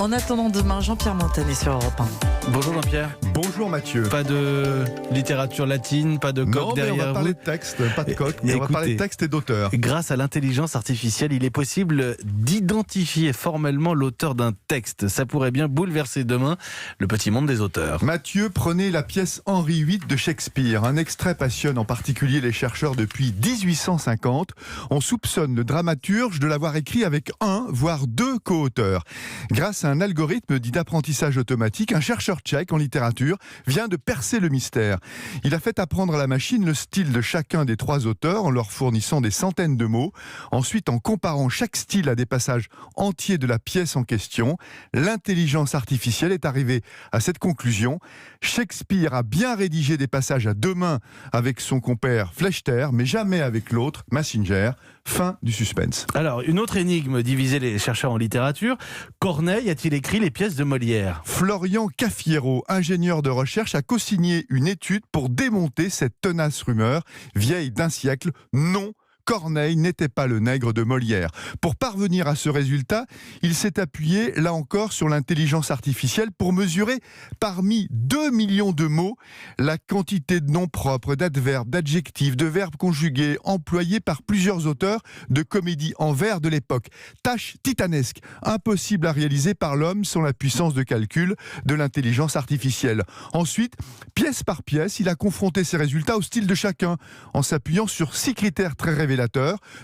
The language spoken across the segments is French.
En attendant demain, Jean-Pierre Montanet sur Europe 1. Bonjour Jean-Pierre. Bonjour Mathieu. Pas de littérature latine, pas de coq derrière vous. On va parler de texte, pas de coq, mais on va parler de texte et d'auteur. Grâce à l'intelligence artificielle, il est possible d'identifier formellement l'auteur d'un texte. Ça pourrait bien bouleverser demain le petit monde des auteurs. Mathieu, prenez la pièce Henri VIII de Shakespeare. Un extrait passionne en particulier les chercheurs depuis 1850. On soupçonne le dramaturge de l'avoir écrit avec un, voire deux co-auteurs. Grâce à un algorithme dit d'apprentissage automatique, un chercheur tchèque en littérature vient de percer le mystère. Il a fait apprendre à la machine le style de chacun des trois auteurs en leur fournissant des centaines de mots. Ensuite, en comparant chaque style à des passages entiers de la pièce en question, l'intelligence artificielle est arrivée à cette conclusion. Shakespeare a bien rédigé des passages à deux mains avec son compère Flechter, mais jamais avec l'autre, Massinger. Fin du suspense. Alors, une autre énigme divisait les chercheurs en littérature. Corneille a-t-il écrit les pièces de Molière ? Florian Caffiero, ingénieur de recherche, a co-signé une étude pour démonter cette tenace rumeur, vieille d'un siècle. Non, Corneille n'était pas le nègre de Molière. Pour parvenir à ce résultat, il s'est appuyé, là encore, sur l'intelligence artificielle pour mesurer, parmi 2 millions de mots, la quantité de noms propres, d'adverbes, d'adjectifs, de verbes conjugués employés par plusieurs auteurs de comédies en vers de l'époque. Tâche titanesque, impossible à réaliser par l'homme sans la puissance de calcul de l'intelligence artificielle. Ensuite, pièce par pièce, il a confronté ses résultats au style de chacun, en s'appuyant sur 6 critères très révélateurs,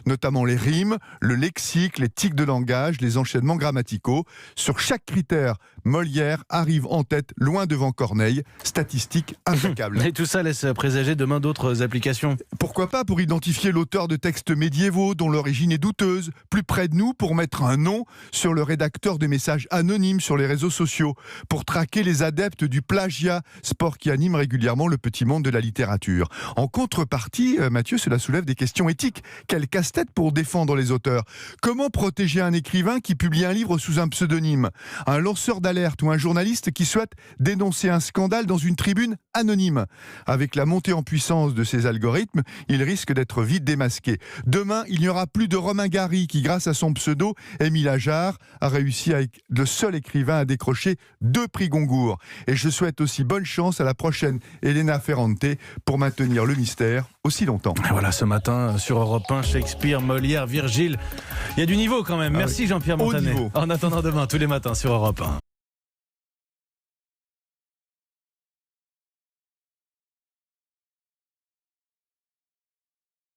notamment les rimes, le lexique, les tics de langage, les enchaînements grammaticaux. Sur chaque critère, Molière arrive en tête, loin devant Corneille. Statistique impeccable. Et tout ça laisse présager demain d'autres applications. Pourquoi pas pour identifier l'auteur de textes médiévaux dont l'origine est douteuse, plus près de nous pour mettre un nom sur le rédacteur de messages anonymes sur les réseaux sociaux, pour traquer les adeptes du plagiat, sport qui anime régulièrement le petit monde de la littérature. En contrepartie, Mathieu, cela soulève des questions éthiques. Quel casse-tête pour défendre les auteurs. Comment protéger un écrivain qui publie un livre sous un pseudonyme, un lanceur d'alerte ou un journaliste qui souhaite dénoncer un scandale dans une tribune anonyme? Avec la montée en puissance de ces algorithmes, il risque d'être vite démasqué. Demain, il n'y aura plus de Romain Gary qui, grâce à son pseudo, Émile Ajar, a réussi à être le seul écrivain à décrocher 2 prix Goncourt. Et je souhaite aussi bonne chance à la prochaine Elena Ferrante pour maintenir le mystère aussi longtemps. Et voilà, ce matin, sur Europe 1, Shakespeare, Molière, Virgile. Il y a du niveau quand même. Merci Jean-Pierre Montanet. En attendant demain, tous les matins sur Europe 1.